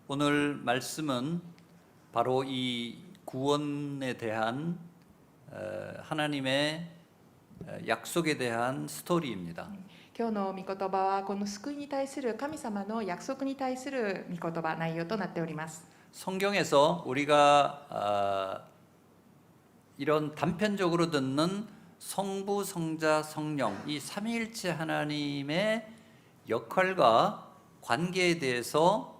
오늘 말씀은 바로 이 구원에 대한 하나님의 약속에 대한 스토리입니다. 今日の御言葉はこの救いに対する神様の約束に対する御言葉内容となっております。 성경에서 우리가 이런 단편적으로 듣는 성부, 성자, 성령 이 삼위일체 하나님의 역할과 관계에 대해서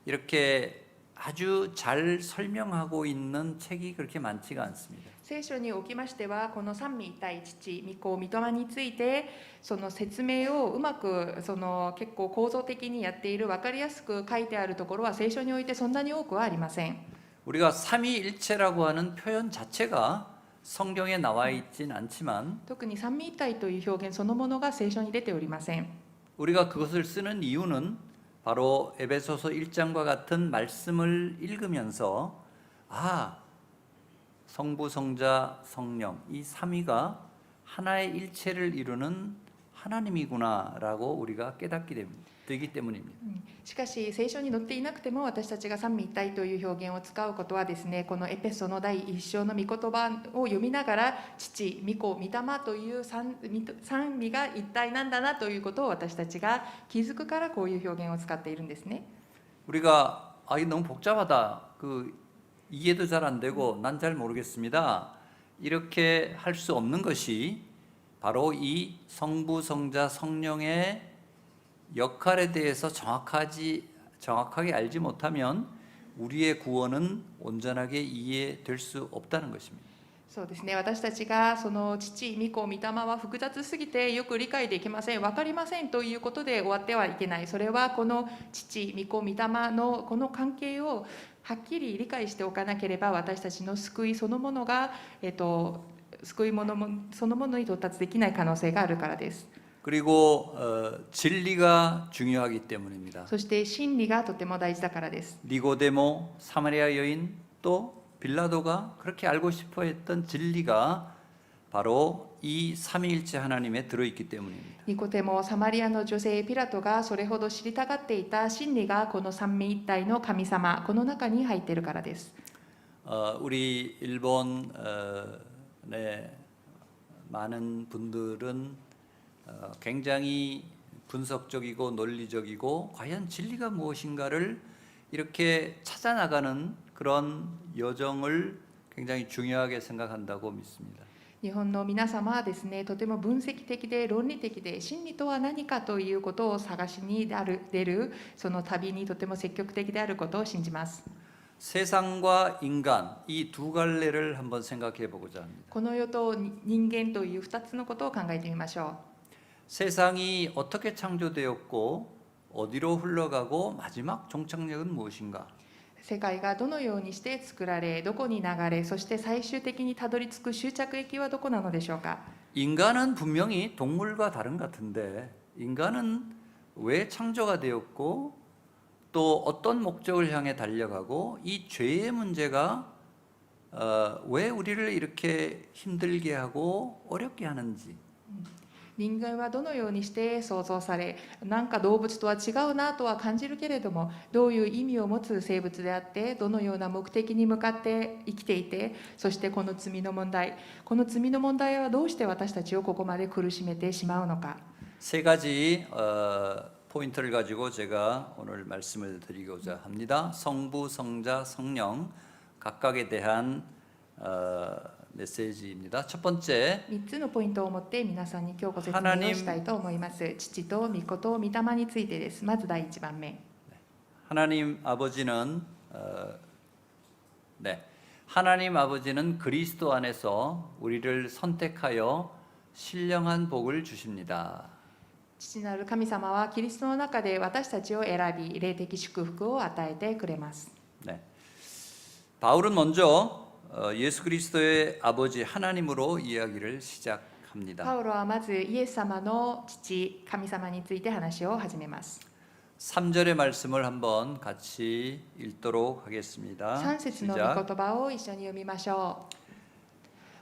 이렇게 아주 잘 설명하고 있는 책이 그렇게 많지가 않습니다. 聖書におきましてはこの三位一体父、御子、御霊についてその説明をうまく結構構造的にやっている分かりやすく書いてあるところは聖書においてそんなに多くはありません。 우리가 삼위일체라고 하는 표현 자체가 성경에 나와 있진 않지만 特に三位一体という表現そのものが聖書に出ておりません。 우리가 그것을 쓰는 이유는 바로 에베소서 1장과 같은 말씀을 읽으면서 성부, 성자, 성령 이 삼위가 하나의 일체를 이루는 하나님이구나라고 우리가 깨닫게 되기 때문입니다. しかし聖書に載っていなくても私たちが三位一体という表現を使うことはですね、このエペソの第一章の御言葉を読みながら父、御子、御霊という三位が一体なんだなということを私たちが気づくからこういう表現を使っているんですね。 우리가 이게 너무 복잡하다. 이해도 잘 안 되고 난 잘 모르겠습니다. 이렇게 할 수 없는 것이 바로 이 성부, 성자, 성령의 역할에 대해서 정확하게 알지 못하면 우리의 구원은 온전하게 이해될 수 없다는 것입니다. そうですね、私たちがその父、御子、御霊は複雑すぎてよく理解できません、分かりませんということで終わってはいけない。それはこの父、御子、御霊のこの関係をはっきり理解しておかなければ私たちの救いそのものが、救い物そのものに到達できない可能性があるからです。 그리고 진리가 중요하기 때문입니다. そして真理がとても大事だからです。 니고데모, 사마리아 여인 또 빌라도가 그렇게 알고 싶어 했던 진리가 바로 이 삼위일체 하나님에 들어있기 때문입니다. ニコテモ、サマリアの女性ピラトがそれほど知りたがっていた真理がこの三位一体の神様、この中に入っているからです。 우리 일본 네, 많은 분들은 굉장히 분석적이고 논리적이고 과연 진리가 무엇인가를 이렇게 찾아나가는 그런 여정을 굉장히 중요하게 생각한다고 믿습니다. 日本の皆様はですね、とても分析的で論理的で真理とは何かということを探しに出るその旅にとても積極的であることを信じます。 세상과 인간 이 두 갈래를 한번 생각해 보고자 합니다. この世と人間という2つのことを考えてみましょう。 세상이 어떻게 창조되었고 어디로 흘러가고 마지막 종착역은 무엇인가? 世界がどのようにして作られ、どこに流れ、そして最終的にたどり着く終着駅はどこなのでしょうか。 인간은 분명히 동물과 다른 것 같은데 인간은 왜 창조가 되었고 또 어떤 목적을 향해 달려가고 이 죄의 문제가 왜 우리를 이렇게 힘들게 하고 어렵게 하는지 人間はどのようにして創造され、なんか動物とは違うなとは感じるけれども、どういう意味を持つ生物であって、どのような目的に向かって生きていて、そしてこの罪の問題はどうして私たちをここまで苦しめてしまうのか。 세 가지 포인트를 가지고 제가 오늘 말씀을 드리고자 합니다. 성부, 성자, 성령 각각에 대한 메시지입니다. 첫 번째, 3つのポイントを持って皆さんに今日ご説明をしたいと思います。父と御子と御霊についてです。まず第1番目。 하나님 아버지는 그리스도 안에서 우리를 선택하여 신령한 복을 주십니다. 父なる神様はキリストの中で私たちを選び、霊的祝福を与えてくれます。 네. 바울은 먼저 예수 그리스도의 아버지 하나님으로 이야기를 시작합니다. パウロはまずイエス様の父、神様について話を始めます。 3절의 말씀을 한번 같이 읽도록 하겠습니다. 3節の御言葉を一緒に読みましょ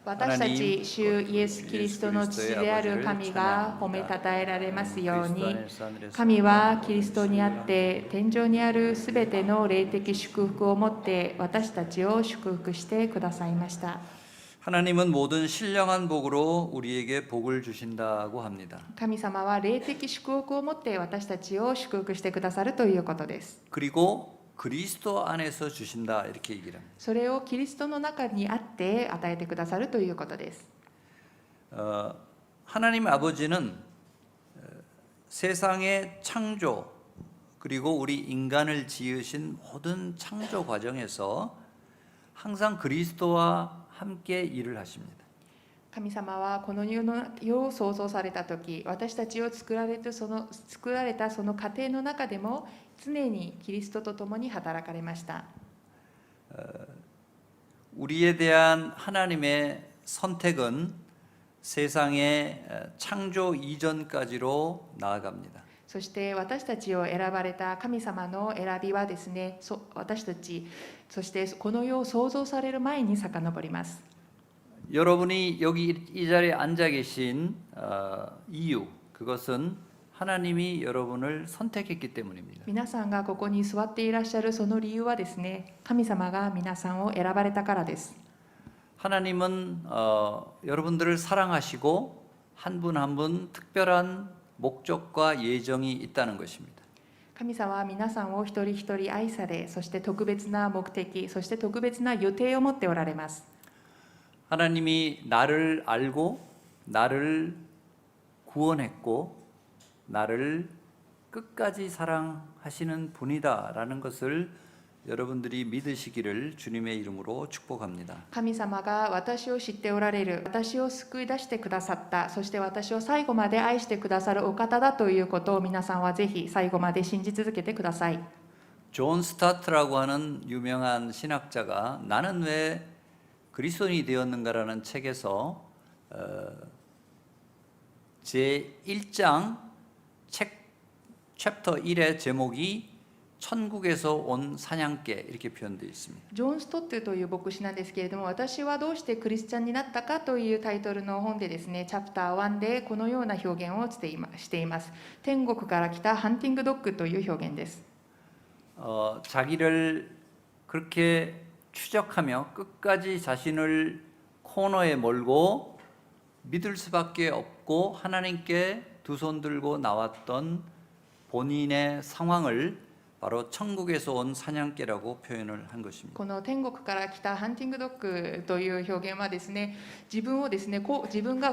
う。私たち主イエス・キリストの父である神が褒めたたえられますように、神はキリストにあって天上にあるすべての霊的祝福をもって私たちを祝福してくださいました。 하나님은 모든 신령한 복으로 우리에게 복을 주신다고 합니다. 神様は霊的祝福をもって私たちを祝福してくださるということです。 그리고 그리스도 안에서 주신다 이렇게 얘기를 합니다. それをキリストの中にあって与えてくださるということです。 하나님 아버지는 세상의 창조 그리고 우리 인간을 지으신 모든 창조 과정에서 항상 그리스도와 함께 일을 하십니다. 神様はこの世を創造された時、私たちを作られたその過程の中でも常にキリストと共に働かれました。 우리에 대한 하나님의 선택은 세상의 창조 이전까지로 나아갑니다. そして私たちを選ばれた神様の選びはですね、私たち、そしてこの世を創造される前に遡ります。 여러분이 여기 이 자리에 앉아 계신 이유, 그것은 하나님이 여러분을 선택했기 때문입니다. 皆さんがここに座っていらっしゃるその理由はですね、神様が皆さんを選ばれたからです。 하나님은 여러분들을 사랑하시고 한 분 한 분 특별한 목적과 예정이 있다는 것입니다. 神様は皆さんを一人一人愛され、そして特別な目的、そして特別な予定を持っておられます。 하나님이 나를 알고 나를 구원했고 나를 끝까지 사랑하시는 분이다라는 것을 여러분들이 믿으시기를 주님의 이름으로 축복합니다. 神様が私を知っておられる、私を救い出してくださった、そして私を最後まで愛してくださるお方だということを皆さんはぜひ最後まで信じ続けてください。 존 스타트라고 하는 유명한 신학자가 나는 왜 그리스도인이 되었는가라는 책에서 제1장 챕터 1의 제목이 천국에서 온 사냥개 이렇게 표현되어 있습니다. ジョン・ストットという牧師なんですけれども、私はどうしてクリスチャンになったかというタイトルの本でですね、チャプター1でこのような表現をしています。天国から来たハンティングドッグという表現です。 자기를 그렇게 추적하며 끝까지 자신을 코너에 몰고 믿을 수밖에 없고 하나님께 두 손 들고 나왔던 본인의 상황을 바로 천국에서 온 사냥개라고 표현을 한 것입니다. この天国から来たハンティングドッグという表現はですね、自分が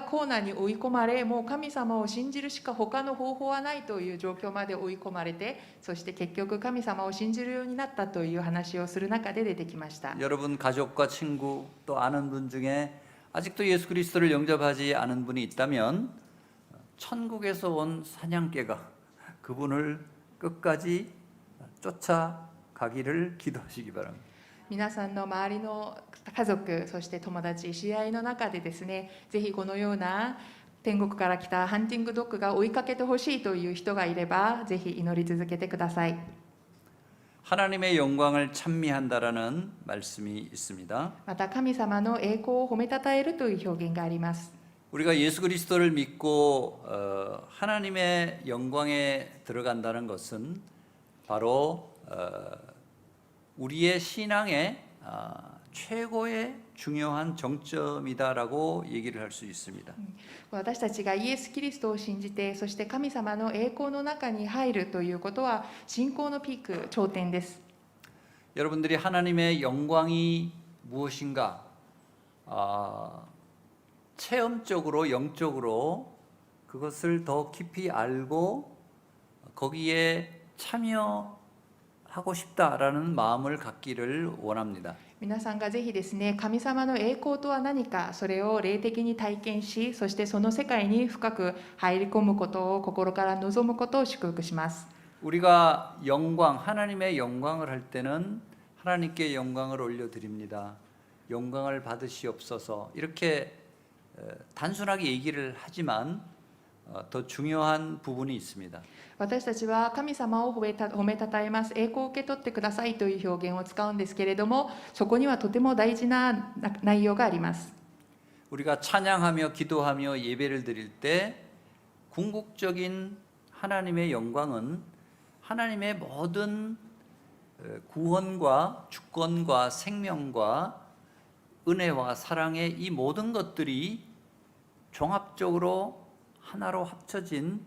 コーナーに追い込まれ、もう神様を信じるしか他の方法はないという状況まで追い込まれて、そして結局神様を信じるようになったという話をする中で出てきました。 여러분 가족과 친구 또 아는 분 중에 아직도 예수 그리스도를 영접하지 않은 분이 있다면 천국에서 온 사냥개가 그분을 끝까지 쫓아가기를 기도하시기 바랍니다. 皆さんの周りの家族、そして友達、知り合いの中でですね、ぜひこのような天国から来たハンティングドッグが追いかけてほしいという人がいれば、ぜひ祈り続けてください。 하나님의 영광을 찬미한다라는 말씀이 있습니다. また神様の栄光を褒めたたえるという表現があります。 우리가 예수 그리스도를 믿고 하나님의 영광에 들어간다는 것은 바로 우리의 신앙의 최고의 중요한 정점이다라고 얘기를 할 수 있습니다. 私たちがイエス・キリストを信じて、そして神様の栄光の中に入るということは信仰のピーク、頂点です。 여러분들이 하나님의 영광이 무엇인가 체험적으로 영적으로 그것을 더 깊이 알고 거기에 참여하고 싶다라는 마음을 갖기를 원합니다. 皆さんがぜひですね、神様の栄光とは何か、それを霊的に体験し、そしてその世界に深く入り込むことを心から望むことを祝福します。 우리가 영광, 하나님의 영광을 할 때는 하나님께 영광을 올려드립니다. 영광을 받으시옵소서. 이렇게 단순하게 얘기를 하지만 더 중요한 부분이 있습니다. 私たちは神様を褒めたたえます、栄光を受け取ってくださいという表現を使うんですけれども、そこにはとても大事な内容があります。 우리가 찬양하며 기도하며 예배를 드릴 때 궁극적인 하나님의 영광은 하나님의 모든 구원과 주권과 생명과 은혜와 사랑의 이 모든 것들이 종합적으로 하나로 합쳐진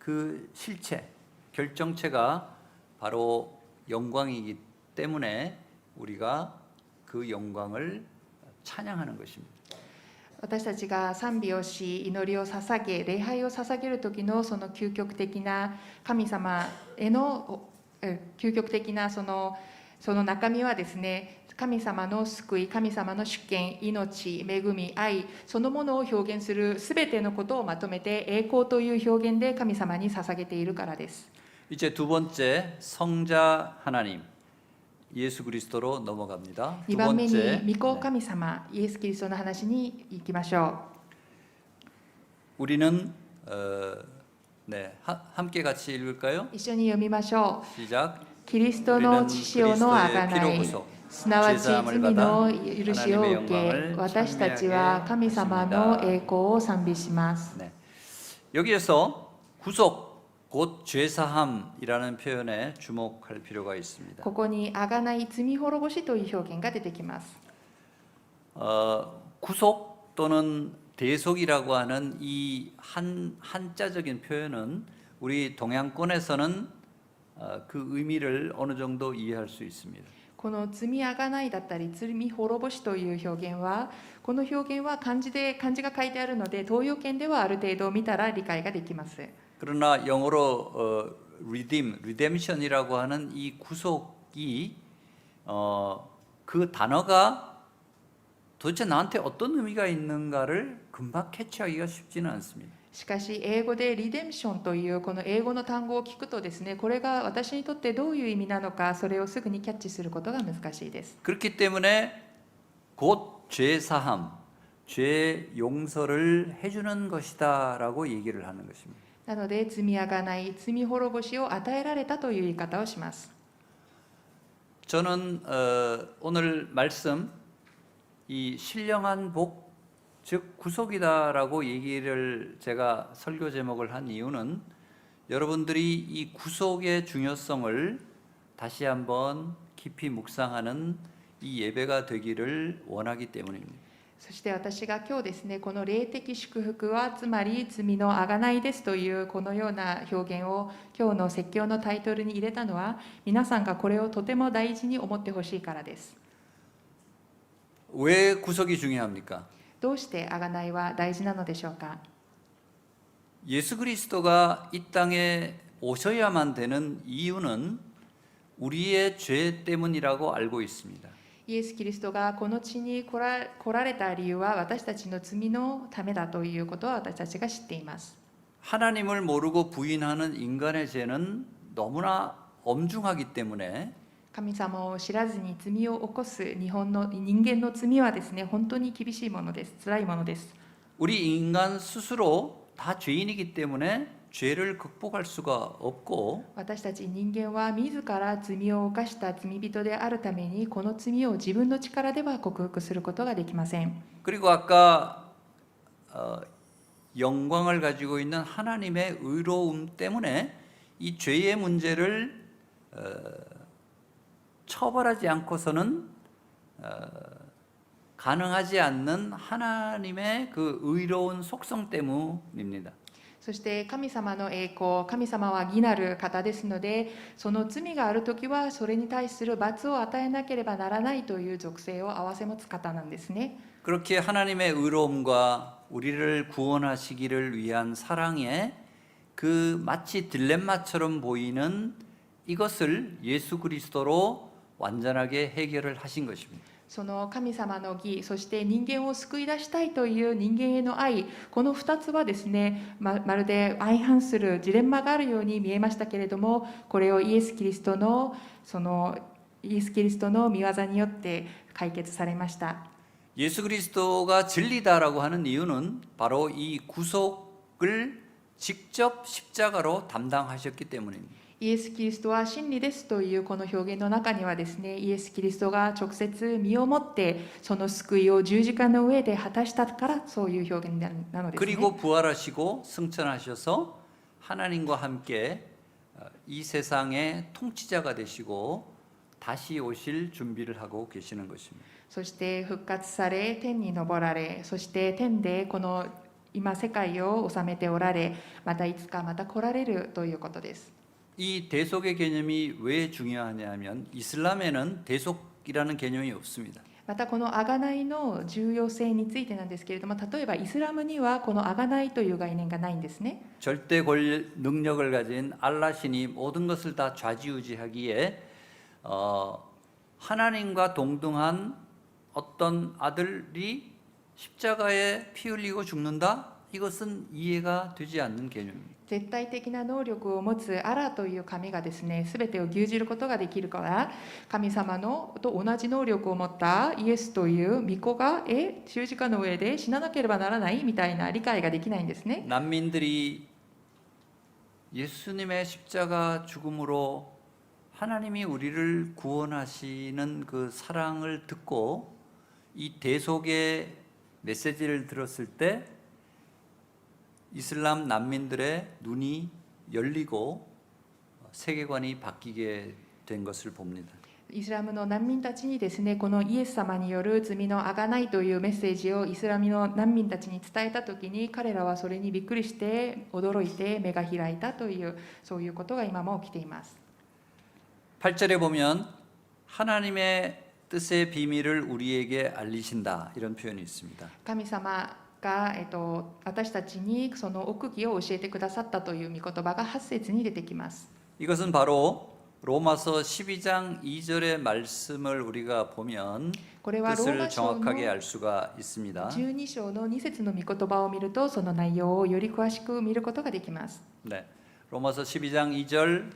그 실체, 결정체가 바로 영광이기 때문에 우리가 그 영광을 찬양하는 것입니다. 私たちが賛美をし祈りを捧げ礼拝を捧げる時のその究極的な神様への究極的なその中身はですね、神様の救い、神様の主権、命、恵み、愛そのものを表現するすべてのことをまとめて栄光という表現で神様に捧げているからです。 이제 두 번째 성자 하나님 예수 그리스도로 넘어갑니다. 2 두 番目に 번째 御子神様、イエス・キリストの話に行きましょ 우리는 함께 같이 읽을까요? う。一緒に読みましょ 시작. う。キリストの血潮のあがない、すなわち罪の許しを受け、私たちは神様の栄光を賛美します。 네. 여기에서 구속 곧 죄사함이라는 표현에 주목할 필요가 있습니다. ここにあがない罪滅ぼしという表現が出てきます。 구속 또는 대속이라고 하는 이 한자적인 표현은 우리 동양권에서는 그 의미를 어느 정도 이해할 수 있습니다. この罪あがないだったり罪滅ぼしという表現は、この表現は漢字が書いてあるので東洋圏ではある程度見たら理解ができます。 그러나 영어로 redemption이라고 하는 이 구속이 그 단어가 도대체 나한테 어떤 의미가 있는가를 금방 캐치하기가 쉽지는 않습니다. しかし英語でリデンションというこの英語の単語を聞くとですね、これが私にとってどういう意味なのか、それをすぐにキャッチすることが難しいです。 그렇기 때문에 곧 죄사함, 죄 용서를 해주는 것이다라고 얘기를 하는 것입니다. なので罪あがない罪滅ぼしを与えられたという言い方をします。 저는 오늘 말씀 이 신령한 복, 즉 구속이다라고 얘기를 제가 설교 제목을 한 이유는 여러분들이 이 구속의 중요성을 다시 한번 깊이 묵상하는 이 예배가 되기를 원하기 때문입니다. そして私が今日ですね、この霊的祝福はつまり罪のあがないですというこのような表現を今日の説教のタイトルに入れたのは、皆さんがこれをとても大事に思ってほしいからです。 왜 구속이 중요합니까? どうしてあがないは大事なのでしょうか。 예수 그리스도가 이 땅에 오셔야만 되는 이유는 우리의 죄 때문이라고 알고 있습니다. イエス・キリストがこの地に来られた理由は私たちの罪のためだということは私たちが知っています。 하나님을 모르고 부인하는 인간의 죄는 너무나 엄중하기 때문에 神様を知らずに罪を起こす人間の罪はですね、本当に厳しいものです。辛いものです。 우리 인간 스스로 다 죄인이기 때문에 죄를 극복할 수가 없고 私たち人間は自ら罪を犯した罪人であるために、この罪を自分の力では克服することができません。 그리고 아까 영광을 가지고 있는 하나님의 의로움 때문에 이 죄의 문제를 처벌하지 않고서는 가능하지 않는 하나님의 그 의로운 속성 때문입니다. そして神様の栄光、神様は義なる方ですので、その罪があるときはそれに対する罰を与えなければならないという属性を併せ持つ方なんですね。 그렇게 하나님의 의로움과 우리를 구원하시기를 위한 사랑에 그 마치 딜레마처럼 보이는 이것을 예수 그리스도로 완전하게 해결을 하신 것입니다. その神様の義、そして人間を救い出したいという人間への愛、この2つはですね、まるで相反するジレンマがあるように見えましたけれども、これをイエス・キリストの御業によって解決されました。 예수 그리스도가 진리다라고 하는 이유는 바로 이 구속을 직접 십자가로 담당하셨기 때문입니다. イエス・キリストは真理ですというこの表現の中にはですね、イエス・キリストが直接身をもってその救いを十字架の上で果たしたからそういう表現なのですね。 그리고 부활하시고 승천하셔서 하나님과 함께 이 세상의 통치자가 되시고 다시 오실 준비를 하고 계시는 것입니다. そして復活され天に昇られ、そして天でこの今世界を治めておられ、またいつかまた来られるということです。 이 대속의 개념이 왜 중요하냐 하면 이슬람에는 대속이라는 개념이 없습니다. またこの贖いの重要性についてなんですけれども、例えばイスラムにはこの贖いという概念がないんですね。 절대 능력을 가진 알라 신이 모든 것을 다 좌지우지하기에 하나님과 동등한 어떤 아들이 십자가에 피 흘리고 죽는다? 이것은 이해가 되지 않는 개념입니다. 絶対的な能力を持つアラという神がですね、すべてを牛耳ることができるから、神様のと同じ能力を持ったイエスという御子が十字架の上で死ななければならないみたいな理解ができないんですね。 난민들이 예수님의 십자가 죽음으로 하나님이 우리를 구원하시는 그 사랑을 듣고 이 대속의 메시지를 들었을 때 이슬람 난민들의 눈이 열리고 세계관이 바뀌게 된 것을 봅니다. イスラムの難民たちにですね、このイエス様による罪の贖いというメッセージをイスラムの難民たちに伝えたときに、彼らはそれにびっくりして驚いて目が開いたという、そういうことが今も起きています。 8절에 보면 하나님의 뜻의 비밀을 우리에게 알리신다 이런 표현이 있습니다. 神様が、私たちにその奥義を教えてくださったという御言葉が8節に出てきます。 이것은 바로 로마서 12장 2절의 말씀을 우리가 보면 これはロー 뜻을 マ書の 정확하게 알 수가 있습니다. 12章の2節の御言葉を見ると、その内容をより詳しく見ることができます。 네, 로마서 12장 2절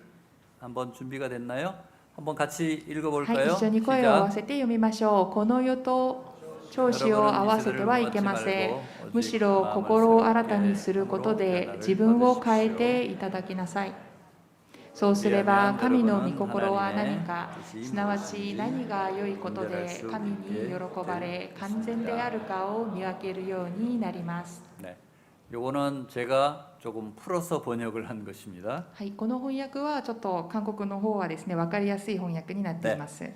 한번 준비가 됐나요? 한번 같이 はい、 읽어볼까요? 一緒に声を合わ 시작. せて読みましょう。この世と調子を合わせてはいけません。むしろ心を新たにすることで自分を変えていただきなさい。そうすれば神の御心は何か、すなわち何が良いことで神に喜ばれ完全であるかを見分けるようになります。 네, 요거는 제가 조금 풀어서 번역을 한 것입니다. はい、この翻訳はちょっと韓国の方はですね、分かりやすい翻訳になっています。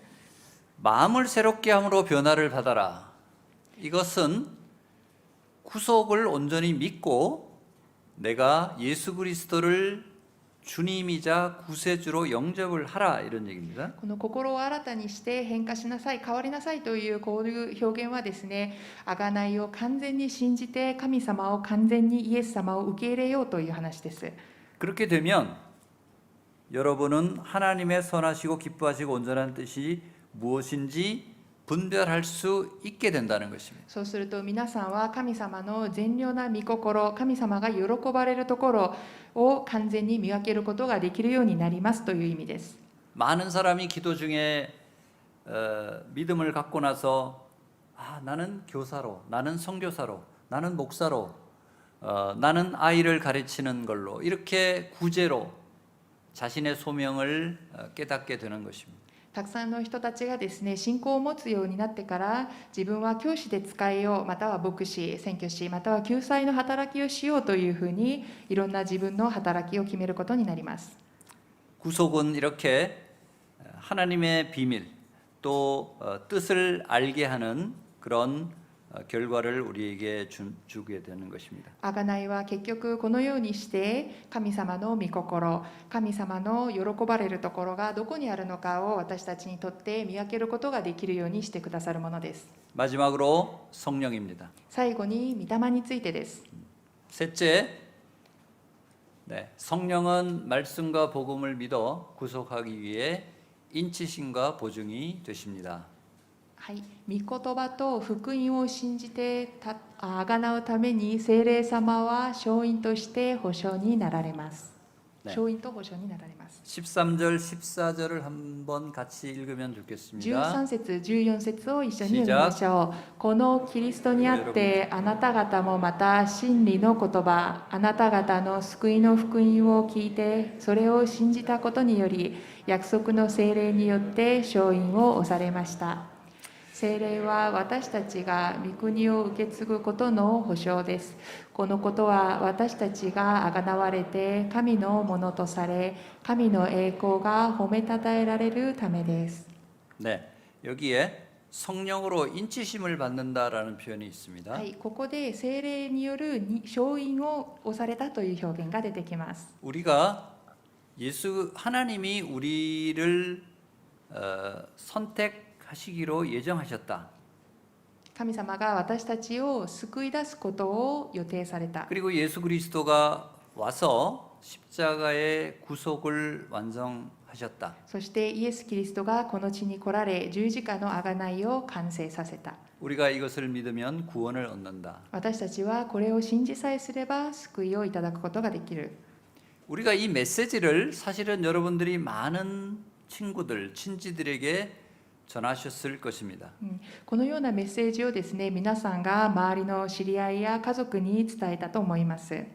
마음을 새롭게 함으로 변화를 받아라. 이것은 구속을 온전히 믿고 내가 예수 그리스도를 주님이자 구세주로 영접을 하라 이런 얘기입니다. この心を新たにして変化しなさい、変わりなさいというこういう表現はですね、贖いを完全に信じて神様を完全にイエス様を受け入れようという話です。 그렇게 되면 여러분은 하나님의 선하시고 기뻐하시고 온전한 뜻이 무엇인지 분별할 수 있게 된다는 것입니다. そうすると皆さんは神様の善良な御心、神様が喜ばれるところを完全に見分けることができるようになりますという意味です。 많은 사람이 기도 중에 믿음을 갖고 나서 나는 교사로, 나는 선교사로, 나는 목사로, 나는 아이를 가르치는 걸로 이렇게 구제로 자신의 소명을 깨닫게 되는 것입니다. たくさんの人たちがですね、信仰を持つようになってから、自分は教師で使えよう、または牧師、宣教師、または救済の働きをしようというふうに、いろんな自分の働きを決めることになります。 구속은 이렇게 하나님의 비밀 또 뜻을 알게 하는 그런 결과를 우리에게 주게 되는 것입니다. 贖いは結局このようにして神様の御心、神様の喜ばれるところがどこにあるのかを私たちにとって見分けることができるようにしてくださるものです。 마지막으로 성령입니다. 最後に御霊についてです。 셋째, 네, 성령은 말씀과 복음을 믿어 구속하기 위해 인치심과 보증이 되십니다. はい、御言葉と福音を信じて贖うために聖霊様は証人として保証になられます。 네. 勝因と保証になられます。 13절, 14절을 한번 같이 읽으면 좋겠습니다. 13節14節を一緒に読みましょう。このキリストにあってあなた方もまた真理の言葉、あなた方の救いの福音を聞いてそれを信じたことにより約束の聖霊によって勝因を押されました。聖霊は私たちが御国を受け継ぐことの保証です。このことは私たちが贖われて神のものとされ、神の栄光が褒めたたえられるためです。 네, 여기에 성령으로 인치심을 받는다라는 표현이 있습니다. はい、ここで聖霊による勝因を押されたという表現が出てきます。 우리가 하나님이 우리를 선택하시기로 예정하셨다. 神様が私たちを救い出すことを予定された。 그리고 예수 그리스도가 와서 십자가의 구속을 완성하셨다. そしてイエス・キリストがこの地に来られ十字架の贖いを完成させた。 우리가 이것을 믿으면 구원을 얻는다. 私たちはこれを信じさえすれば救いをいただくことができる。 우리가 이 메시지를 사실은 여러분들이 많은 친구들, 친지들에게 전하셨을 것입니다. このようなメッセージをですね、皆さんが周りの知り合いや家族に伝えたと思います。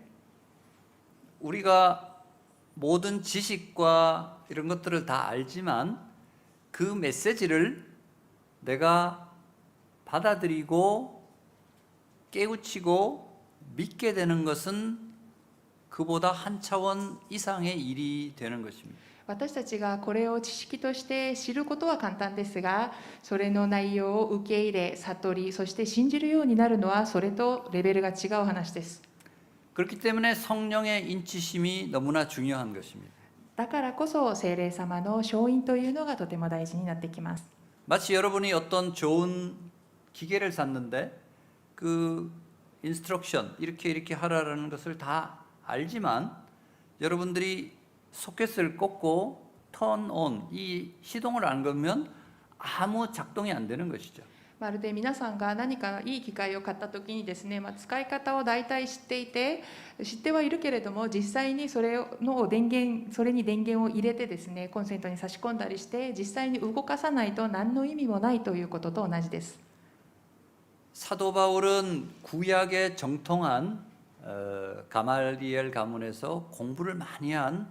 우리가 모든 지식과 이런 것들을 다 알지만 그 메시지를 내가 받아들이고 깨우치고 믿게 되는 것은 그보다 한 차원 이상의 일이 되는 것입니다. 私たちがこれを知識として知ることは簡単ですが、それの内容を受け入れ、悟り、そして信じるようになるのはそれとレベルが違う話です。 그렇기 때문에 성령의 인치심이 너무나 중요한 것입니다. だからこそ聖霊様の勝因というのがとても大事になってきます。 마치 여러분이 어떤 좋은 기계를 샀는데 그 인스트럭션 이렇게 하라는 것을 다 알지만 여러분들이 소켓을 꽂고 턴온 이 시동을 안 걸면 아무 작동이 안 되는 것이죠. まるで皆さんが何かいい機械を買った時にですね、使い方を大体知っていて、知ってはいるけれども実際にそれに電源を入れてですね、コンセントに差し込んだりして実際に動かさないと何の意味もないということと同じです。 사도 바울은 구약에 정통한 가말리엘 가문에서 공부를 많이 한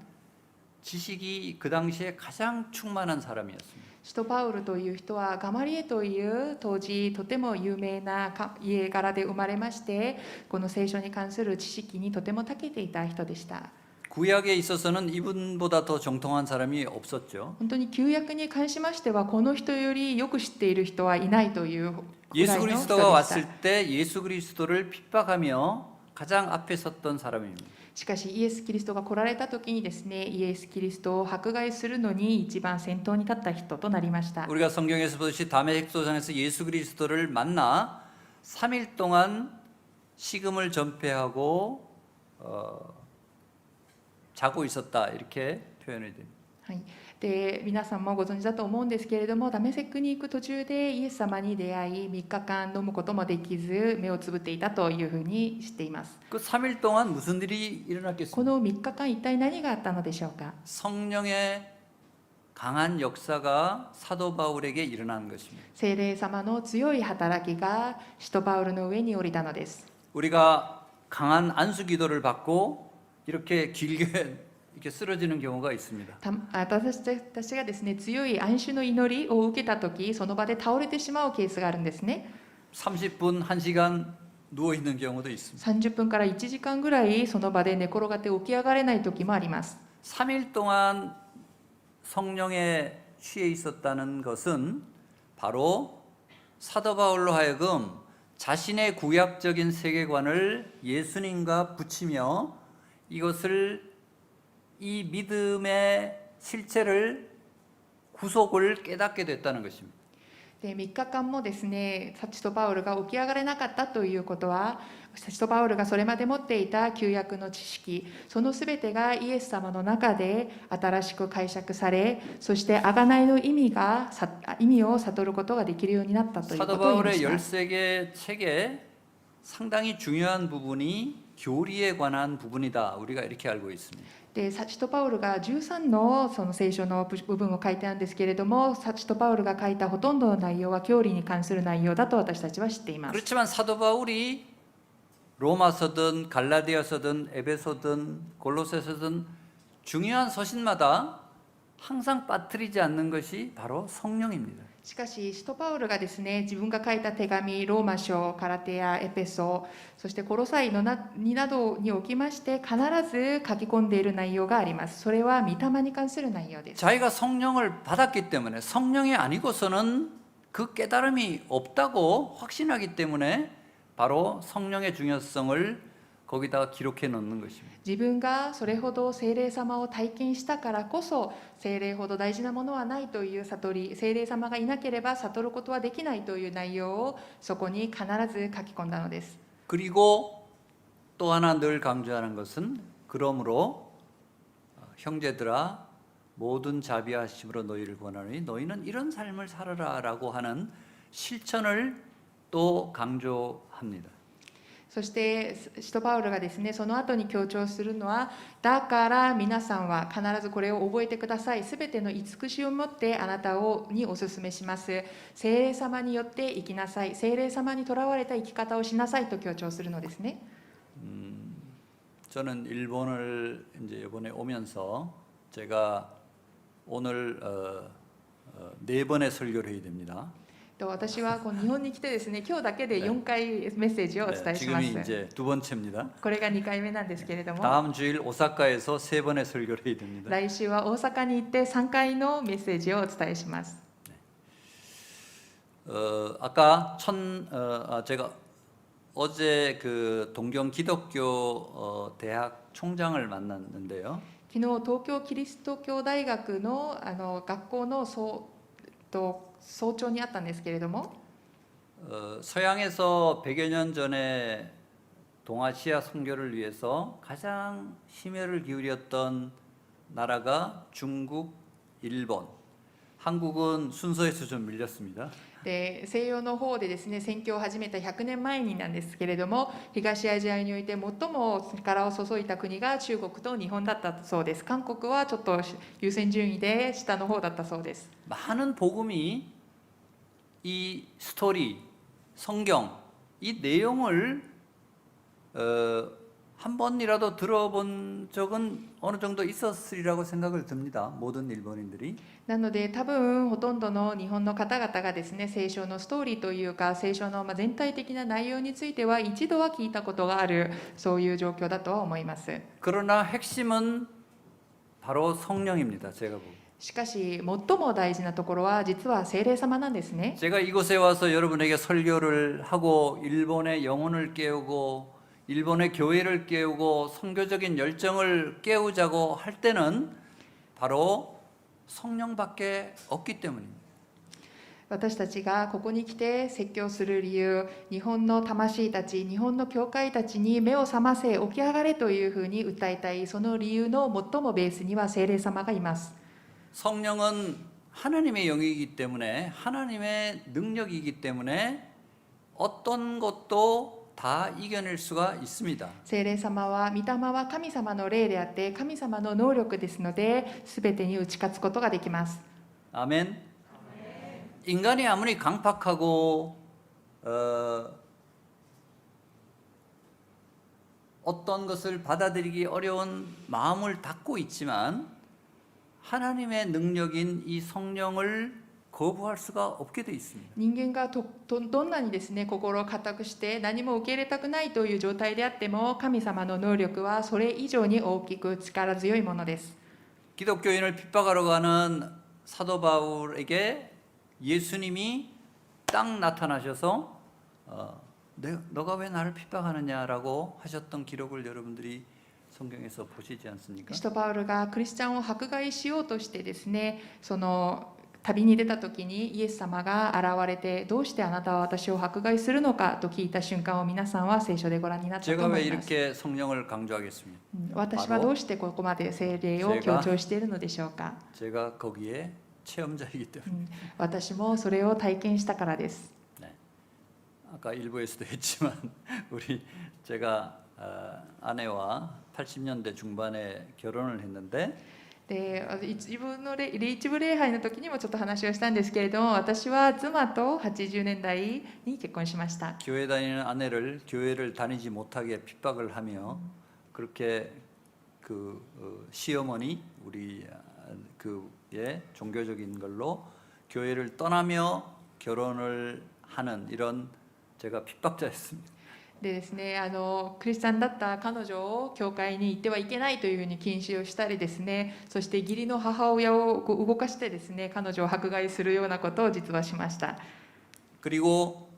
지식이 그 당시에 가장 충만한 사람이었습니다. 使徒パウルという人はガマリエという当時とても有名な家柄で生まれまして、この聖書に関する知識にとても長けていた人でした。 구약에 있어서는 이분보다 더 정통한 사람이 없었죠. 本当に旧約に関しましてはこの人よりよく知っている人はいないというくら 예수 いの人で 그리스도가 した。 왔을 때 예수 그리스도를 핍박하며 가장 앞에 섰던 사람입니다. しかしイエス・キリストが来られた時にですね、イエス・キリストを迫害するのに一番先頭に立った人となりました。 우리가 성경에서 보듯이 담의 핵소장에서 예수 그리스도를 만나 3일 동안 식음을 전폐하고 자고 있었다 이렇게 표현이 됩니다. はい、で皆さんもご存知だと思うんですけれども、ダメセックに行く途中でイエス様に出会い3日間飲むこともできず目をつぶっていたというふうに知っています。 그 3일 동안 무슨 일이 こ 일어났겠습니까? の3日間一体何があったのでしょうか。 성령의 강한 역사가 사도 바울에게 일어난 것입니다. 聖霊様の強い働きが使徒パウルの上に降りたのです。 우리가 강한 안수 기도를 받고 이렇게 길게 이렇게 쓰러지는 경우가 있습니다. 私たちがですね、強い安守の祈りを受けた時、その場で倒れてしまうケースがあるんですね。 30분, 1시간 누워 있는 경우도 있습니다. 30分から1時間ぐらいその場で寝転がって起き上がれない時もあります。 3일 동안 성령에 취해 있었다는 것은 바로 사도 바울로 하여금 자신의 구약적인 세계관을 예수님과 붙이며 이것을 이 믿음의 실체를 구속을 깨닫게 됐다는 것입니다. で3日間もですね、使徒パウルが起き上がれなかったということは、使徒パウルがそれまで持っていた旧約の知識、そのすべてがイエス様の中で新しく解釈され、そして贖いの意味を悟ることができるようになったということを言いま 사도 した。 바울의 13개 책에 상당히 중요한 부분이 교리에 관한 부분이다. 우리가 이렇게 알고 있습니다. で使徒パウルが13のその聖書の部分を書いてあるんですけれども、使徒パウルが書いたほとんどの内容は教理に関する内容だと私たちは知っています。 그렇지만 사도 바울이 로마서든 갈라디아서든 에베소든 골로새서든 중요한 서신마다 항상 빠뜨리지 않는 것이 바로 성령입니다. しかし使徒パウルがですね、自分が書いた手紙、ローマ書、カラテヤ、エペソ、そしてコロサイのなどにおきまして必ず書き込んでいる内容があります。それは御霊に関する内容です。 자기가 성령을 받았기 때문에 성령이 아니고서는 그 깨달음이 없다고 확신하기 때문에 바로 성령의 중요성을 거기다가 기록해 놓는 것입니다. 自分がそれほど聖霊様を体験したからこそ、聖霊ほど大事なものはないという悟り、聖霊様がいなければ悟ることはできないという内容をそこに必ず書き込んだのです。 그리고 또 하나 늘 강조하는 것은 그러므로 형제들아 모든 자비하심으로 너희를 권하노니 너희는 이런 삶을 살아라라고 하는 실천을 또 강조합니다. そして使徒パウルがですね、その後に強調するのは、だから皆さんは必ずこれを覚えてください。すべての慈しをもってあなたにお勧めします。聖霊様によって生きなさい。聖霊様にとらわれた生き方をしなさいと強調するのですね。 저는 일본을 이제 이번에 오면서 제가 오늘 4번의 설교를 해야 됩니다. 私はこの日本に来てですね、今日だけで4回メッセージをお伝えしま 지금이 す。 이제 2번째입니다. これが2回目なんですけれども、 다음 주일 오사카에서 3번의 설교를 해야 됩니다. 来週は大阪に行って3回のメッセージをお伝えします。 아까 제가 어제 그 동경 기독교 대학 총장을 만났는데요. 昨日東京キリスト教大学の学校の総長に会ったんですけれども、 서양에서 100여 년 전에 동아시아 선교를 위해서 가장 심혈을 기울였던 나라가 중국, 일본. 한국은 순서에서 좀 밀렸습니다. で西洋の方でですね、宣教を始めた100年前になんですけれども、東アジアにおいて最も力を注いだ国が中国と日本だったそうです。韓国はちょっと優先順位で下の方だったそうです。 많은 복음이 이 스토리, 성경, 이 내용을 한 번이라도 들어본 적은 어느 정도 있었으리라고 생각을 듭니다. 모든 일본인들이. なので多分ほとんどの日本の方々がですね、聖書のストーリーというか聖書の全体的な内容については一度は聞いたことがある、そういう状況だとは思います。 그러나 핵심은 바로 성령입니다. 제가 보기에. しかし最も大事なところは実は聖霊様なんですね。 제가 이곳에 와서 여러분에게 설교를 하고 일본의 영혼을 깨우고 일본의 교회를 깨우고 선교적인 열정을 깨우자고 할 때는 바로 성령밖에 없기 때문입니다. 私たちがここに来て説教する理由、日本の魂たち、日本の教会たちに目を覚ませ、起き上がれというふうに訴えたい、その理由の最もベースには聖霊様がいます。 성령은 하나님의 영이기 때문에 하나님의 능력이기 때문에 어떤 것도 다 이겨낼 수가 있습니다. 聖霊様は、御霊は神様の霊であって神様の能力ですので、すべてに打ち勝つことができます。 아멘. 인간이 아무리 강팍하고 어떤 것을 받아들이기 어려운 마음을 닫고 있지만 하나님의 능력인 이 성령을 거부할 수가 없게 돼 있습니다. 人間がどんなにですね、心を固くして何も受け入れたくないという状態であっても、神様の能力はそれ以上に大きく力強いものです。 기독교인을 핍박하러 가는 사도 바울에게 예수님이 딱 나타나셔서 너가 왜 나를 핍박하느냐라고 하셨던 기록을 여러분들이 성경에서 보시지 않습니까? 使徒パウルがクリスチャンを迫害しようとしてですね、その旅に出た時にイエス様が現れて、どうしてあなたは私を迫害するのかと聞いた瞬間を皆さんは聖書でご覧になったと 제가 思 왜 います。 이렇게 성령을 강조하겠습니까? 私はどうしてここまで聖霊を強調しているのでしょうか。 제가 거기에 체험자이기 때문에. 私もそれを体験したからです。 네. 아까 일부에서도 했지만 제가 아내와 80년대 중반에 결혼을 했는데 で自分の一部礼拝の時にもちょっと話をしたんですけれども、私は妻と80年代に結婚しました。 교회 다니는 아내를 교회를 다니지 못하게 핍박을 하며 그렇게 그 시어머니 우리 그의 종교적인 걸로 교회를 떠나며 결혼을 하는 이런 제가 핍박자였습니다. でですね、クリスチャンだった彼女を教会に行ってはいけないというふうに禁止をしたりですね、そして義理の母親を動かしてですね、彼女を迫害するようなことを実はしました。 그리고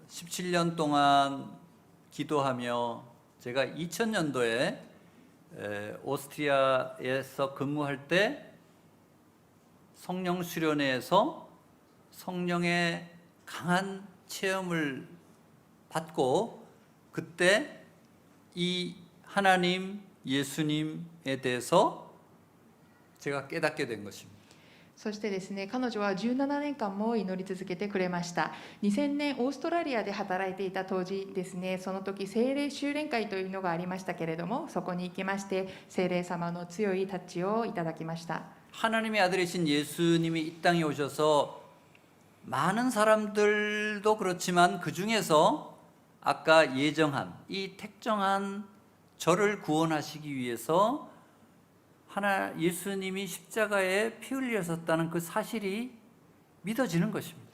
17년 동안 기도하며 제가 2000년도에 오스트리아에서 근무할 때 성령 수련회에서 성령의 강한 체험을 받고 그때 이 하나님 예수님에 대해서 제가 깨닫게 된 것입니다. そしてですね、彼女は17年間も祈り続けてくれました。2000年オーストラリアで働いていた当時ですね、その時聖霊修練会というのがありましたけれども、そこに行きまして聖霊様の強いタッチをいただきました。 하나님의 아들이신 예수님이 이 땅에 오셔서 많은 사람들도 그렇지만 그 중에서 아까 예정한 이 택정한 저를 구원하시기 위해서 예수님이 십자가에 피 흘리셨다는 그 사실이 믿어지는 것입니다.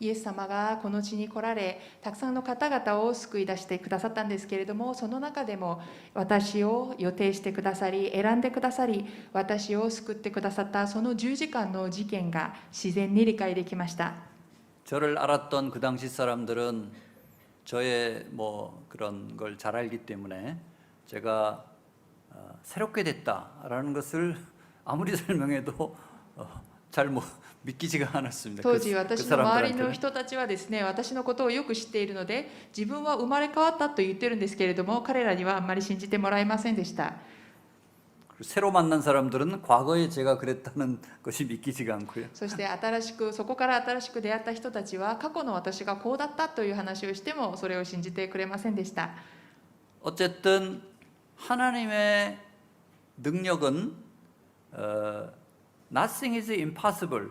イエス様がこの地に来られ、たくさんの方々を救い出してくださったんですけれども、その中でも私を予定してくださり、選んでくださり、私を救ってくださったその10時間の事件が自然に理解できました。 저를 알았던 그 당시 사람들은 저의 뭐 그런 걸 잘 알기 때문에 제가 새롭게 됐다라는 것을 아무리 설명해도 잘 믿기지가 않았습니다. 当時私の周りの人たちはですね、私のことをよく知っているので、自分は生まれ変わったと言ってるんですけれども、彼らにはあんまり信じてもらえませんでした。 새로 만난 사람들은 과거에 제가 그랬다는 것이 믿기지가 않고요. そしてそこから新しく出会った人たちは過去の私がこうだったという話をしてもそれを信じてくれませんでした。 어쨌든 하나님의 능력은 nothing is impossible.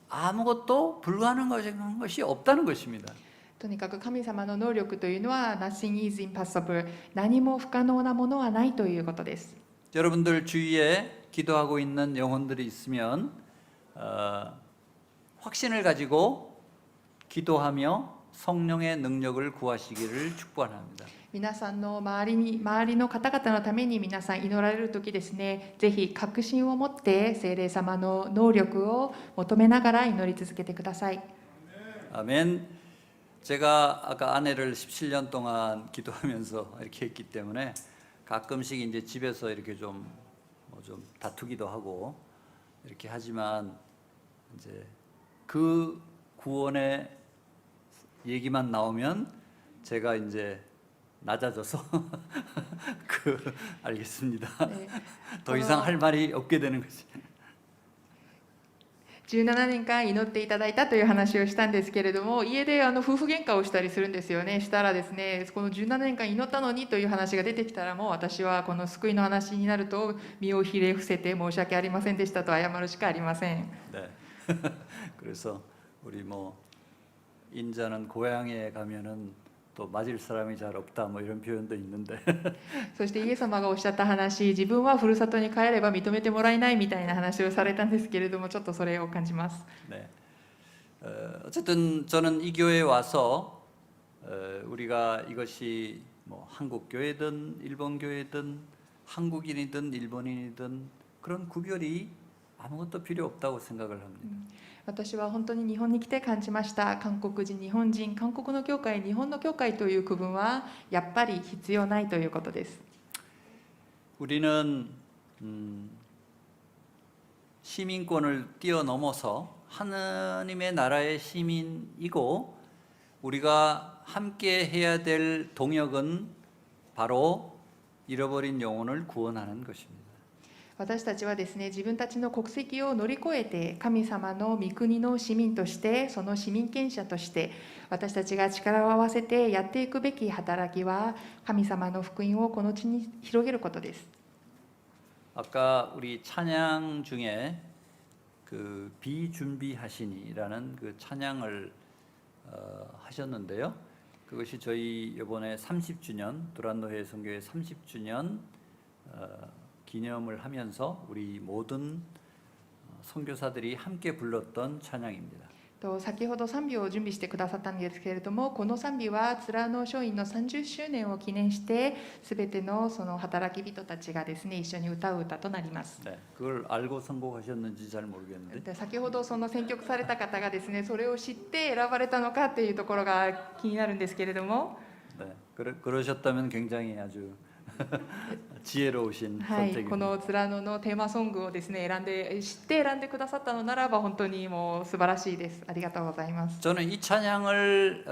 아무것도 불가능한 것이 없다는 것입니다. とにかく神様の能力というのは Nothing is impossible。何も不可能なものはないということです。 여러분들 주위에 기도하고 있는 영혼들이 있으면 확신을 가지고 기도하며 성령의 능력을 구하시기를 축복합니다. 皆さんの周りの方々のために皆さん祈られる時ですね、ぜひ確信を持って聖霊様の能力を求めながら祈り続けてください。 아멘. 제가 아까 아내를 17년 동안 기도하면서 이렇게 했기 때문에 가끔씩 이제 집에서 이렇게 좀 다투기도 하고 이렇게 하지만 이제 그 구원의 얘기만 나오면 제가 이제 낮아져서 알겠습니다. 네. 더 이상 할 말이 없게 되는 거지. 17年間祈っていただいたという話をしたんですけれども、家で夫婦喧嘩をしたりするんですよね。したらですね、この17年間祈ったのにという話が出てきたら、もう私はこの救いの話になると身をひれ伏せて申し訳ありませんでしたと謝るしかありません。 네. 그래서 우리 뭐 인자는 고향에 가면은 또 맞을 사람이 잘 없다 뭐 이런 표현도 있는데 そしてイエス様がおっしゃった話、自分はふるさとに帰れば認めてもらえないみたいな話をされたんですけれども、ちょっとそれを感じます。 네. 어쨌든 저는 이 교회에 와서 우리가 이것이 뭐 한국 교회든 일본 교회든 한국인이든 일본인이든 그런 구별이 아무것도 필요 없다고 생각을 합니다. 私は本当に日本に来て感じました。韓国人、日本人、韓国の教会、日本の教会という区分はやっぱり必要ないということです。 우리는 시민권을 뛰어넘어서 하나님의 나라의 시민이고 우리가 함께 해야 될 동역은 바로 잃어버린 영혼을 구원하는 것입니다. 私たちはですね、自分たちの国籍を乗り越えて神様の御国の市民として、その市民権者として私たちが力を合わせてやっていくべき働きは、神様の福音をこの地に広げることです。 아까 우리 찬양 중에 그 비준비하시니라는 그 찬양을 하셨는데요. 그것이 저희 이번에 30주년 두란노회 선교회 30주년 기념을 하면서 우리 모든 선교사들이 함께 불렀던 찬양입니다. 先ほど賛美を準備してくださったんですけれども、この賛美はツラノ書院の30周年を記念して、すべてのその働き人たちがですね、一緒に歌う歌となります。 네, 그걸 알고 선곡하셨는지 잘 모르겠는데 で先ほどその選曲された方がですね、それを知って選ばれたのかというところが気になるんですけれども、 네, 그러셨다면 굉장히 아주 지혜로우신 はい、こ 선택입니다. のツラノのテーマソングをですね、知って選んでくださったのならば本当にもう素晴らしいです。ありがとうございます。 저는 이 찬양을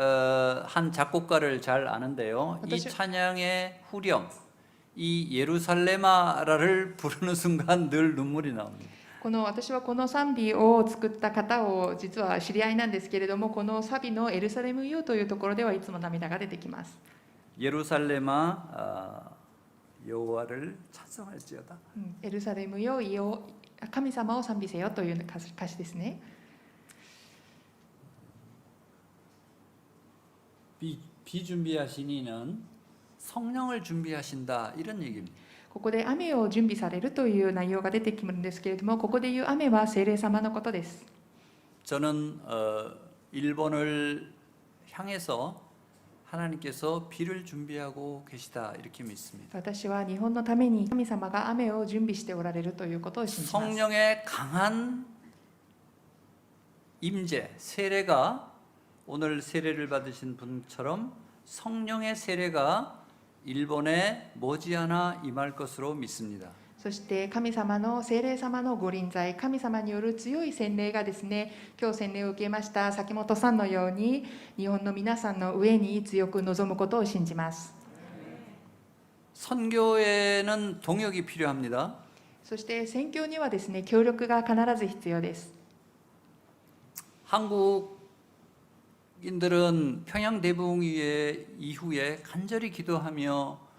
한 작곡가를 잘 아는데요. 이 어떠시- 찬양의 후렴, 이 예루살레마라를 부르는 순간 늘 눈물이 나옵니다. 私はこの賛美を作った方を実は知り合いなんですけれども、このサビのエルサレムよというところではいつも涙が出てきます。 예루살레마 여호와를 찬송할지어다. エルサレムよ、神様を賛美せよという歌詞ですね。 비준비하시니는 성령을 준비하신다 이런 얘기입니다. ここで雨を準備されるという内容が出てくるんですけれども、ここで言う雨は聖霊様のことです。 저는 일본을 향해서 하나님께서 비를 준비하고 계시다 이렇게 믿습니다. 私は日本のために神様が雨を準備しておられるということを信じます。 성령의 강한 임재, 세례가 오늘 세례를 받으신 분처럼 성령의 세례가 일본에 머지않아 임할 것으로 믿습니다. そして神様の聖霊様のご臨在、神様による強い洗礼がですね、今日洗礼を受けました崎本さんのように日本の皆さんの上に強く望むことを信じます。 선교에는 동역이 필요합니다. そして宣教にはですね、協力が必ず必要です。 한국인들은 평양 대붕위의 이후에 간절히 기도하며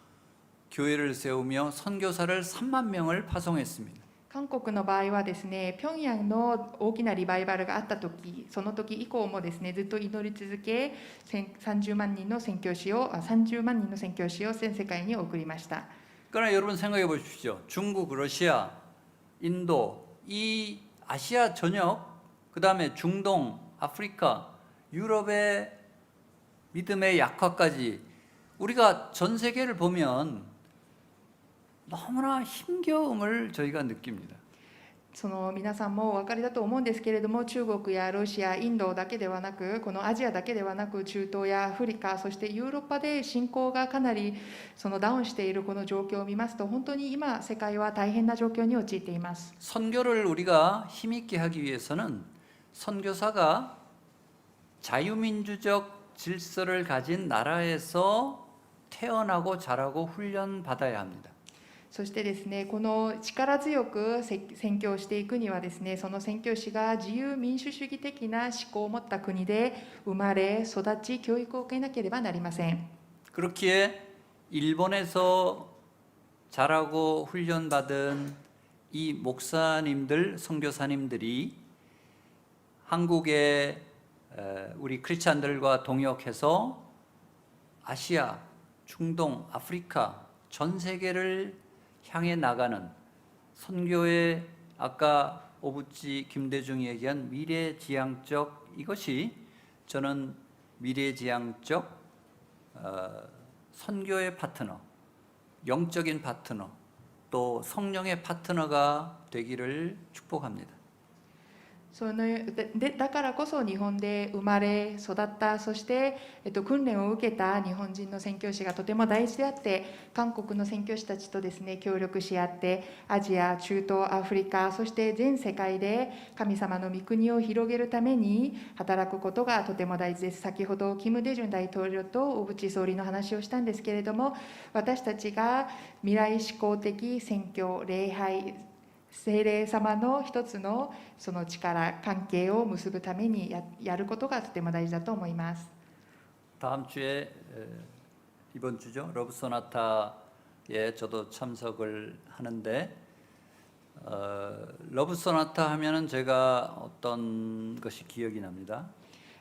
교회를 세우며 선교사를 3만 명을 파송했습니다. 韓国の場合はですね、平壌の大きなリバイバルがあった時、その時以降もですね、ずっと祈り続け、30万人の宣教師を全世界に送りました。 그러나 여러분 생각해 보십시오. 중국, 러시아, 인도, 이 아시아 전역, 그 다음에 중동, 아프리카, 유럽의 믿음의 약화까지 우리가 전 세계를 보면 너무나 힘겨움을 저희가 느낍니다. その皆さんもお分かりだと思うんですけれども、中国やロシア、インドだけではなく、このアジアだけではなく、中東やアフリカ、そしてヨーロッパで信仰がかなりそのダウンしているこの状況を見ますと、本当に今世界は大変な状況に陥っています。 선교를 우리가 힘있게 하기 위해서는 선교사가 자유민주적 질서를 가진 나라에서 태어나고 자라고 훈련받아야 합니다. そしてですね、この力強く宣教していくにはですね、その宣教師が自由民主主義的な思考を持った国で生まれ育ち教育を受けなければなりません。 그렇기에 일본에서 자라고 훈련받은 이 목사님들, 선교사님들이 한국의 우리 크리스찬들과 동역해서 아시아, 중동, 아프리카 전 세계를 향해 나가는 선교의 아까 오부지 김대중이 얘기한 미래지향적 이것이 저는 미래지향적 선교의 파트너, 영적인 파트너, 또 성령의 파트너가 되기를 축복합니다. だからこそ日本で生まれ育った、そして、訓練を受けた日本人の宣教師がとても大事であって、韓国の宣教師たちとですね協力し合ってアジア、中東、アフリカ、そして全世界で神様の御国を広げるために働くことがとても大事です。先ほどキム・デジュン大統領と小渕総理の話をしたんですけれども、私たちが未来志向的宣教、礼拝聖霊様の一つのその力関係を結ぶためにやることがとても大事だと思います。 다음 주에 이번 주죠. 러브 소나타에 저도 참석을 하는데 러브 소나타 하면은 제가 어떤 것이 기억이 납니다.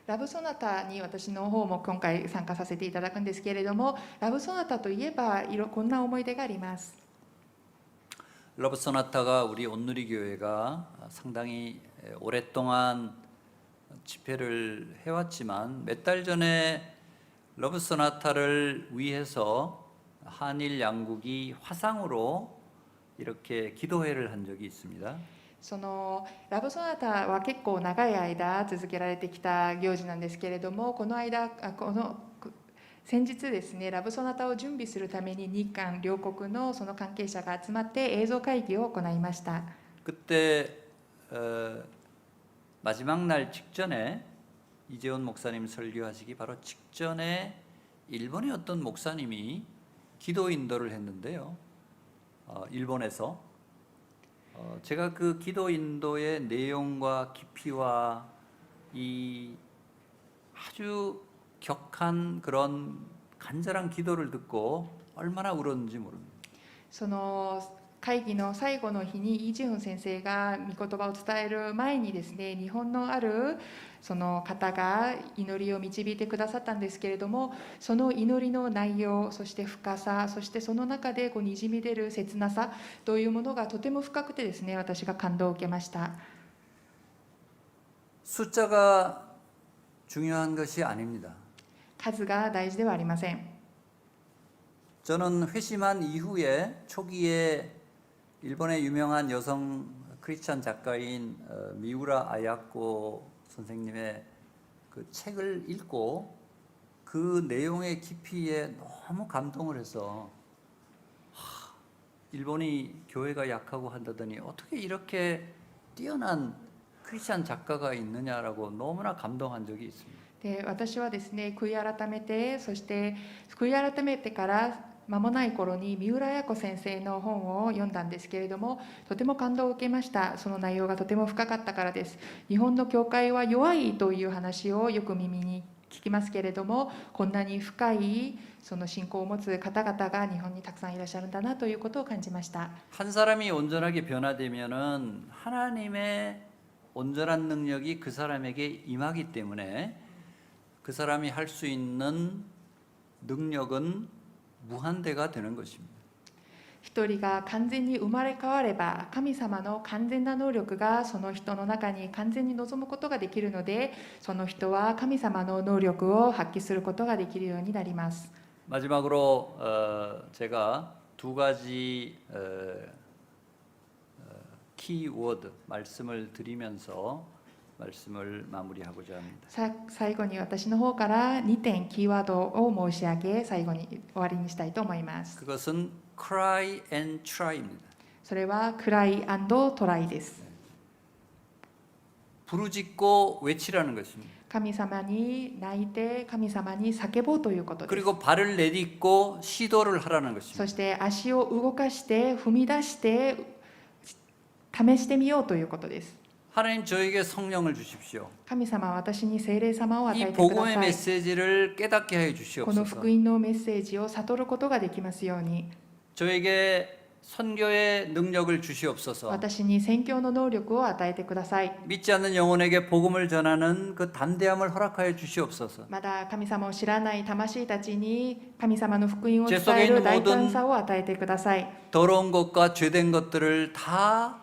ラブソナタに私の方も今回参加させていただくんですけれども、ラブソナタといえばこんな思い出があります。 러브 소나타가 우리 온누리 교회가 상당히 오랫동안 집회를 해왔지만 몇 달 전에 러브 소나타를 위해서 한일 양국이 화상으로 이렇게 기도회를 한 적이 있습니다. そのラブソナタは結構長い間続けられてきた行事なんですけれども、この先日ですね、ラブソナタを準備するために日韓両国のその関係者が集まって映像会議を行いました。 그때 마지막 날 직전에 이재훈 목사님 설교하시기 바로 직전에 일본의 어떤 목사님이 기도 인도를 했는데요. 일본에서 제가 그 기도 인도의 내용과 깊이와 이 아주 격한 그런 간절한 기도를 듣고 얼마나 울었는지 모릅니다. その会議の最後の日にイ・ジウン先生が御言葉を伝える前にですね、日本のあるその方が祈りを導いてくださったんですけれども、その祈りの内容、そして深さ、そしてその中でにじみ出る切なさというものがとても深くてですね、私が感動を受けました。 숫자가 중요한 것이 아닙니다. 数が大事ではありません。 저는 회심한 이후에 초기에 일본의 유명한 여성 크리스찬 작가인 미우라 아야코 선생님의 그 책을 읽고 그 내용의 깊이에 너무 감동을 해서 일본이 교회가 약하고 한다더니 어떻게 이렇게 뛰어난 크리스찬 작가가 있느냐라고 너무나 감동한 적이 있습니다. で、私はですね、悔い改めて、そして悔い改めてから間もない頃に三浦綾子先生の本を読んだんですけれども、とても感動を受けました。その内容がとても深かったからです。日本の教会は弱いという話をよく耳に聞きますけれども、こんなに深いその信仰を持つ方々が日本にたくさんいらっしゃるんだなということを感じました。 한 사람이 온전하게 변화되면은 하나님의 온전한 능력이 그 사람에게 임하기 때문에 그 사람이 할 수 있는 능력은 무한대가 되는 것입니다. 一人が完全に生まれ変われば、神様の完全な能力がその人の中に完全に臨むことができるので、その人は神様の能力を発揮することができるようになります。 마지막으로 제가 두 가지 키워드 말씀을 드리면서 말씀을 마무리하고자 합니다. 最後に私の方から2点キーワードを申し上げ、最後に終わりにしたいと思います。 그것은 cry and try입니다. それはクライ&トライです。 부르짖고 외치라는 것입니다. 神様に泣いて神様に叫ぼうということです。 그리고 발을 내딛고 시도를 하라는 そ 것입니다. して足を動かして踏み出して試してみようということです。 하나님 저에게 성령을 주십시오. 神様は私に聖霊様を与え 이 てくだ 복음의 さい。 메시지를 깨닫게 해 この 주시옵소서. 福音のメッセージを悟ることができますように、 저에게 선교의 능력을 주시옵소서. 私に宣教の能力を与えてください。 믿지 않는 영혼에게 복음을 전하는 그 담대함을 허락하여 주시옵소서. まだ神様を知らない魂たちに神様の福音を伝 제 속에 える 있는 大 모든 胆さを与えてください。 더러운 것과 죄된 것들을 다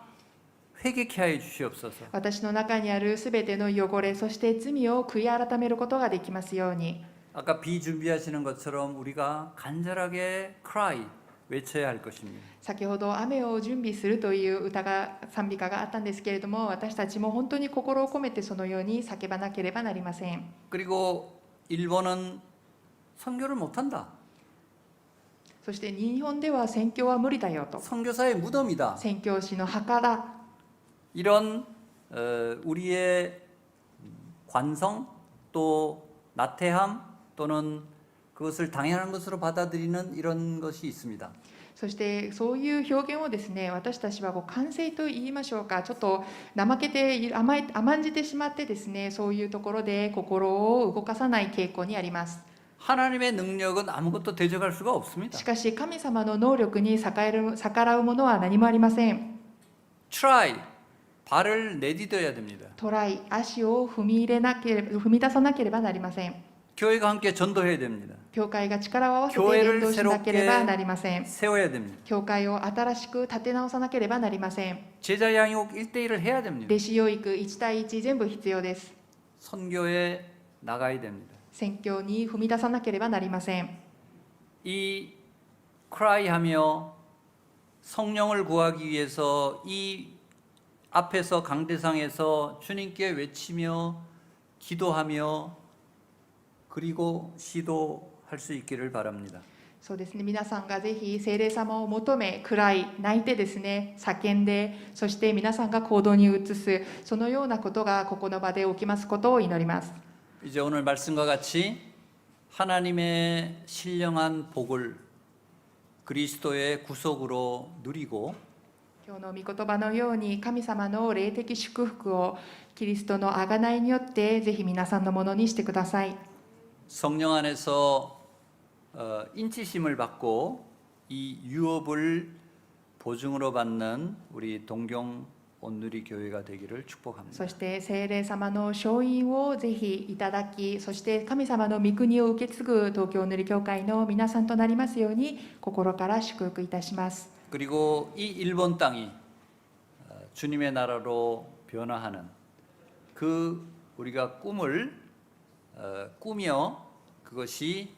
회개케 하여 주시옵소서. 私の中にあるすべての汚れ、そして罪を悔い改めることができますように。 아까 비 준비하시는 것처럼 우리가 간절하게 cry 외쳐야 할 것입니다. 先ほど雨を準備するという歌が賛美歌があったんですけれども、私たちも本当に心を込めてそのように叫ばなければなりません。 그리고 일본은 선교를 못한다. そして日本では宣教は無理だよと、 선교사의 무덤이다. 宣教師の墓だ、 이런 우리의 관성 또 나태함 또는 그것을 당연한 것으로 받아들이는 이런 것이 있습니다. そしてそういう表現をですね、私たちはこう完成と言いましょうか、ちょっと怠けて甘んじてしまってですね、そういうところで心を動かさない傾向にあります。 하나님의 능력은 아무것도 대적할 수가 없습니다. しかし神様の能力に逆らうものは何もありません。 try, 발을 내디뎌야 됩니다. トライ、足を踏み出さなければなりません。 교회가 함께 전도해야 됩니다. 教会が力を合わせて伝道しなければなりません。 세워야 됩니다. 教会を新しく立て直さなければなりません。 제자 양육 1대1을 해야 됩니다. 弟子養育1対1全部必要です。 선교에 나가야 됩니다. 宣教に踏み出さなければなりません。 이 cry하며 성령을 구하기 위해서 이 앞에서 강대상에서 주님께 외치며 기도하며 그리고 시도할 수 있기를 바랍니다. そうですね、皆さんがぜひ聖霊様を求め、暗い、泣いてですね、叫んで、そして皆さんが行動に移す、そのようなことがここの場で起きますことを祈ります。 이제 오늘 말씀과 같이 하나님의 신령한 복을 그리스도의 구속으로 누리고 今日の御言葉のように神様の霊的祝福をキリストの贖いによってぜひ皆さんのものにしてください。 성령 안에서 인치심을 받고 이 유업을 보증으로 받는 우리 동경 온누리 교회가 되기를 축복합니다. そして聖霊様の勝因をぜひいただき、そして神様の御国を受け継ぐ東京塗り教会の皆さんとなりますように心から祝福いたします。 그리고 이 일본 땅이 주님의 나라로 변화하는 그 우리가 꿈을 꾸며 그것이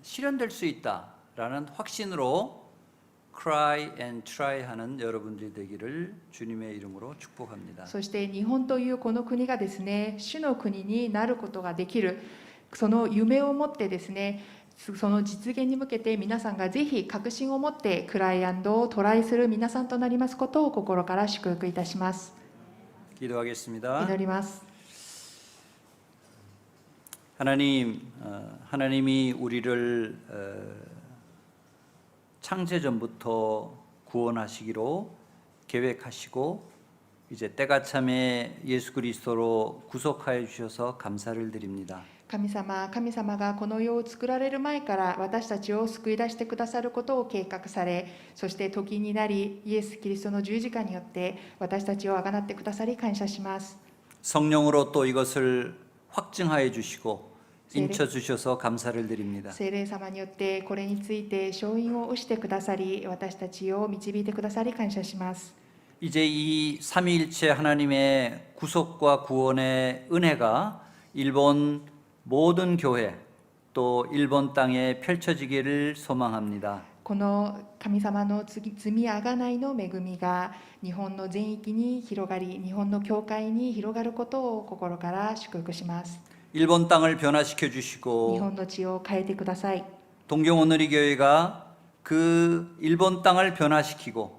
실현될 수 있다라는 확신으로 cry and try 하는 여러분들이 되기를 주님의 이름으로 축복합니다. そして日本というこの国がですね、主の国になることができる、その夢を持ってですね、その実現に向けて皆さんがぜひ確信を持ってクライアンドをトライする皆さんとなりますことを心から祝福いたします。 기도하겠습니다. 祈ります。 하나님이 우리를 창세전부터 구원하시기로 계획하시고 이제 때가 참에 예수 그리스도로 구속하여 주셔서 감사를 드립니다. 神様がこの世を作られる前から私たちを救い出してくださることを計画され、そして時になりイエス・キリストの十字架によって私たちをあがなってくださり感謝します。 성령으로 또 이것을 확증하여 주시고 인쳐 주셔서 감사를 드립니다. 聖霊様によってこれについて勝因を押してくださり、私たちを導いてくださり感謝します。 이제 이 삼위일체 하나님의 구속과 구원의 은혜가 일본 모든 교회 또 일본 땅에 펼쳐지기를 소망합니다. この神様の罪あがないの恵みが日本の全域に広がり、日本の教会に広がることを心から祝福します。 일본 땅을 변화시켜 日 주시고 本の地を変えてください。 동경오늘이 교회가 그 일본 땅을 변화시키고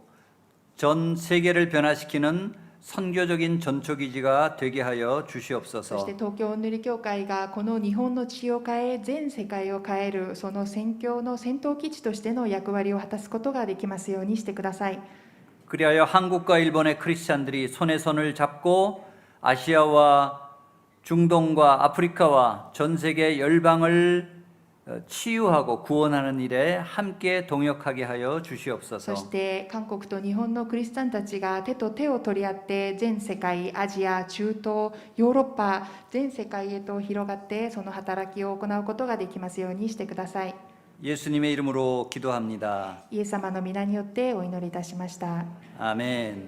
전 세계를 변화시키는 선교적인 전초기지가 되게 하여 そし 주시옵소서. て東京塗り教会がこの日本の地を変え、全世界を変えるその宣教の先頭基地としての役割を果たすことができますようにしてください。 그리하여 한국과 일본의 크리스찬들이 손에 손을 잡고 아시아와 중동과 아프리카와 전 세계 열방을 치유하고 구원하는 일에 함께 동역하게 하여 そ 주시옵소서. して韓国と日本のクリスチャンたちが手と手を取り合って全世界、アジア、中東、ヨーロッパ全世界へと広がってその働きを行うことができますようにしてください。 예수님의 이름으로 기도합니다. イエス様の皆によってお祈りいたしました。 아멘.